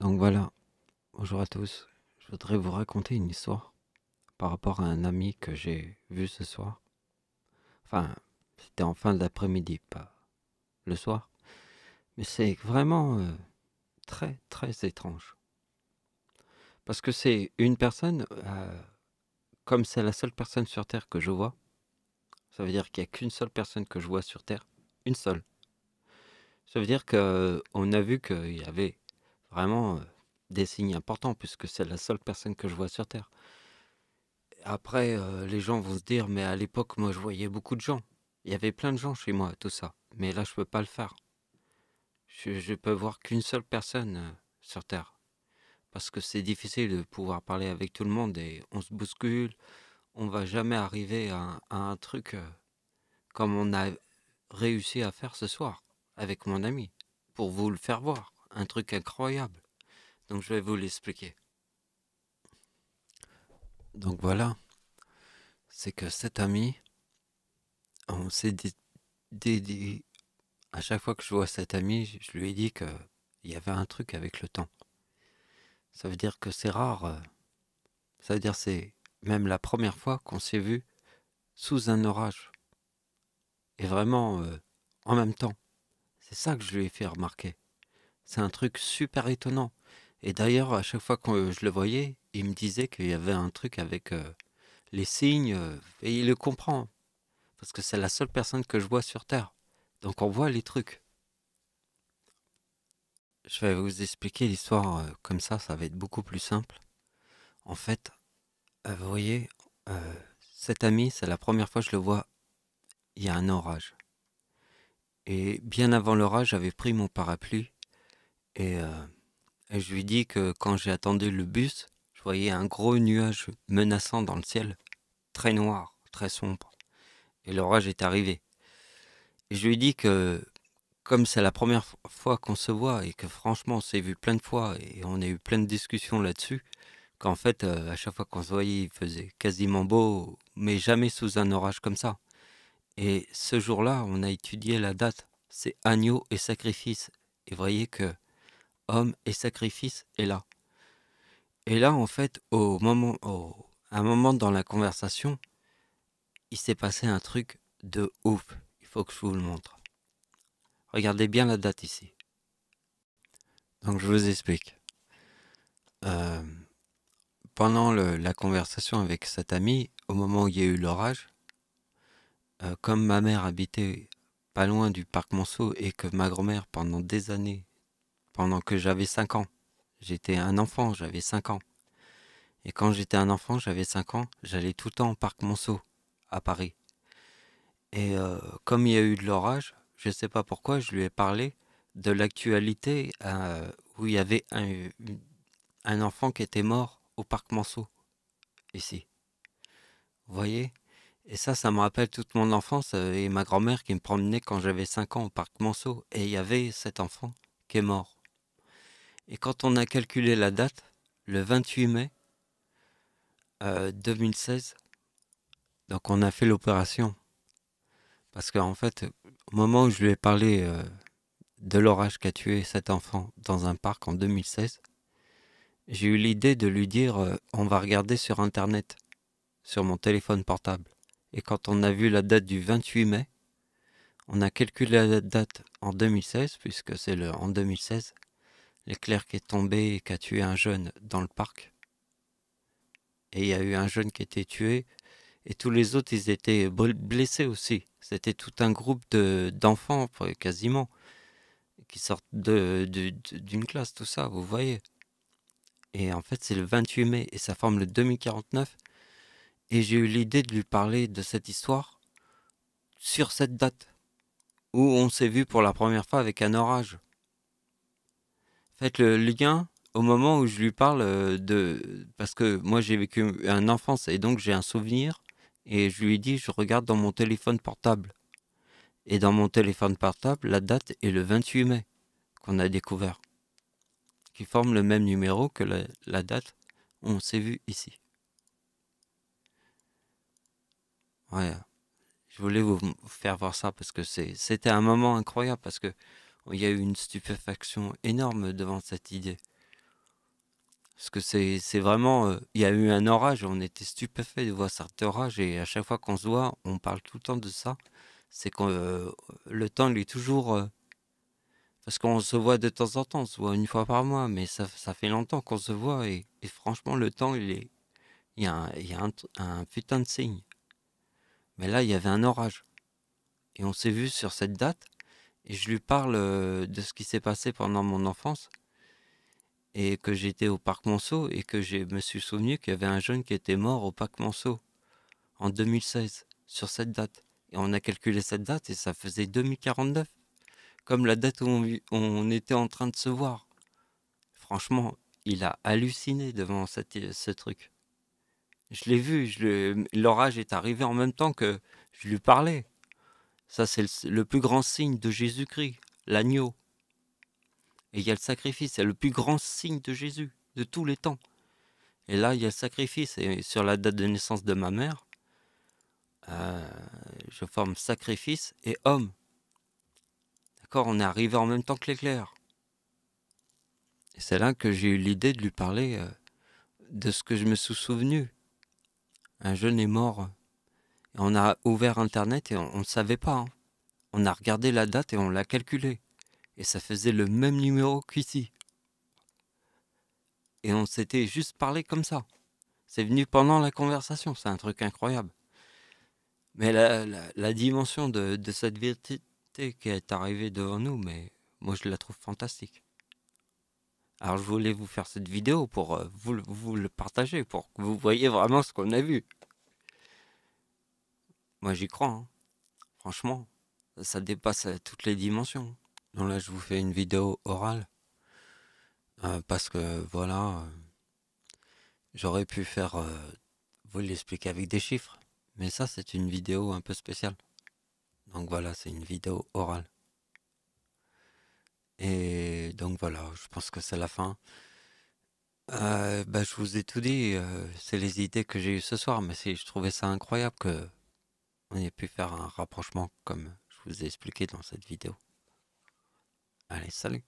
Donc voilà, bonjour à tous. Je voudrais vous raconter une histoire par rapport à un ami que j'ai vu ce soir. Enfin, c'était en fin d'après-midi, pas le soir. Mais c'est vraiment très très étrange. Parce que c'est une personne, comme c'est la seule personne sur Terre que je vois, ça veut dire qu'il n'y a qu'une seule personne que je vois sur Terre. Une seule. Ça veut dire qu'on a vu qu'il y avait vraiment des signes importants puisque c'est la seule personne que je vois sur Terre. Après, les gens vont se dire: «Mais à l'époque, moi, je voyais beaucoup de gens. Il y avait plein de gens chez moi, tout ça. Mais là, je peux pas le faire. Je peux voir qu'une seule personne, sur terre. Parce que c'est difficile de pouvoir parler avec tout le monde et on se bouscule. On va jamais arriver à un truc, comme on a réussi à faire ce soir avec mon ami, pour vous le faire voir. Un truc incroyable. Donc je vais vous l'expliquer. Donc voilà, c'est que cet ami, on s'est dit à chaque fois que je vois cet ami, je lui ai dit que il y avait un truc avec le temps. Ça veut dire que c'est rare. Ça veut dire c'est même la première fois qu'on s'est vu sous un orage. Et vraiment en même temps. C'est ça que je lui ai fait remarquer. C'est un truc super étonnant. Et d'ailleurs, à chaque fois que je le voyais, il me disait qu'il y avait un truc avec les signes. Et il le comprend. Parce que c'est la seule personne que je vois sur Terre. Donc on voit les trucs. Je vais vous expliquer l'histoire comme ça va être beaucoup plus simple. En fait, vous voyez, euh, cet ami, c'est la première fois que je le vois, il y a un orage. Et bien avant l'orage, j'avais pris mon parapluie et, euh, et je lui dis que quand j'ai attendu le bus, je voyais un gros nuage menaçant dans le ciel, très noir, très sombre. Et l'orage est arrivé. Et je lui dis que comme c'est la première fois qu'on se voit et que franchement on s'est vu plein de fois et on a eu plein de discussions là-dessus, qu'en fait à chaque fois qu'on se voyait il faisait quasiment beau, mais jamais sous un orage comme ça. Et ce jour-là, on a étudié la date. C'est agneau et sacrifice. Et voyez que homme et sacrifice est là. Et là, en fait, à un moment dans la conversation, il s'est passé un truc de ouf. Il faut que je vous le montre. Regardez bien la date ici. Donc je vous explique. Euh, Pendant la conversation avec cet ami, au moment où il y a eu l'orage, comme ma mère habitait pas loin du parc Monceau et que ma grand-mère pendant des années, pendant que j'avais 5 ans, j'étais un enfant, j'avais 5 ans. Et quand j'étais un enfant, j'avais 5 ans, j'allais tout le temps au parc Monceau, à Paris. Et comme il y a eu de l'orage, je ne sais pas pourquoi, je lui ai parlé de l'actualité où il y avait un enfant qui était mort au parc Monceau, ici. Vous voyez? Et ça me rappelle toute mon enfance et ma grand-mère qui me promenait quand j'avais 5 ans au parc Monceau. Et il y avait cet enfant qui est mort. Et quand on a calculé la date, le 28 mai 2016, donc on a fait l'opération. Parce qu'en fait, au moment où je lui ai parlé de l'orage qui a tué cet enfant dans un parc en 2016, j'ai eu l'idée de lui dire on va regarder sur Internet, sur mon téléphone portable. Et quand on a vu la date du 28 mai, on a calculé la date en 2016, puisque c'est en 2016, l'éclair qui est tombé et qui a tué un jeune dans le parc. Et il y a eu un jeune qui a été tué, et tous les autres, ils étaient blessés aussi. C'était tout un groupe d'enfants, quasiment, qui sortent d'une classe, tout ça, vous voyez. Et en fait, c'est le 28 mai, et ça forme le 2049. Et j'ai eu l'idée de lui parler de cette histoire sur cette date, où on s'est vu pour la première fois avec un orage. Faites le lien au moment où je lui parle parce que moi j'ai vécu une enfance et donc j'ai un souvenir et je lui ai dit je regarde dans mon téléphone portable et dans mon téléphone portable la date est le 28 mai qu'on a découvert qui forme le même numéro que la date où on s'est vu ici. Ouais, je voulais vous faire voir ça parce que c'était un moment incroyable parce que il y a eu une stupéfaction énorme devant cette idée. Parce que c'est vraiment, il y a eu un orage, on était stupéfait de voir cet orage et à chaque fois qu'on se voit, on parle tout le temps de ça. C'est que le temps, il est toujours, parce qu'on se voit de temps en temps, on se voit une fois par mois, mais ça fait longtemps qu'on se voit et franchement, le temps, il y a un putain de signe. Mais là, il y avait un orage et on s'est vu sur cette date et je lui parle de ce qui s'est passé pendant mon enfance et que j'étais au parc Monceau et que je me suis souvenu qu'il y avait un jeune qui était mort au parc Monceau en 2016 sur cette date. Et on a calculé cette date et ça faisait 2049, comme la date où on était en train de se voir. Franchement, il a halluciné devant ce truc. Je l'ai vu, l'orage est arrivé en même temps que je lui parlais. Ça, c'est le plus grand signe de Jésus-Christ, l'agneau. Et il y a le sacrifice, c'est le plus grand signe de Jésus, de tous les temps. Et là, il y a le sacrifice. Et sur la date de naissance de ma mère, euh, je forme sacrifice et homme. D'accord, on est arrivé en même temps que l'éclair. Et c'est là que j'ai eu l'idée de lui parler de ce que je me suis souvenu. Un jeune est mort. Et on a ouvert Internet et on ne savait pas. Hein. On a regardé la date et on l'a calculé. Et ça faisait le même numéro qu'ici. Et on s'était juste parlé comme ça. C'est venu pendant la conversation. C'est un truc incroyable. Mais la dimension de cette vérité qui est arrivée devant nous, mais moi je la trouve fantastique. Alors je voulais vous faire cette vidéo pour vous le partager, pour que vous voyez vraiment ce qu'on a vu. Moi j'y crois, hein. Franchement, ça dépasse toutes les dimensions. Donc là je vous fais une vidéo orale, parce que voilà, j'aurais pu faire, vous l'expliquer avec des chiffres, mais ça c'est une vidéo un peu spéciale. Donc voilà, c'est une vidéo orale. Et donc voilà, je pense que c'est la fin. Bah, je vous ai tout dit, c'est les idées que j'ai eues ce soir, mais je trouvais ça incroyable que on ait pu faire un rapprochement comme je vous ai expliqué dans cette vidéo. Allez, salut!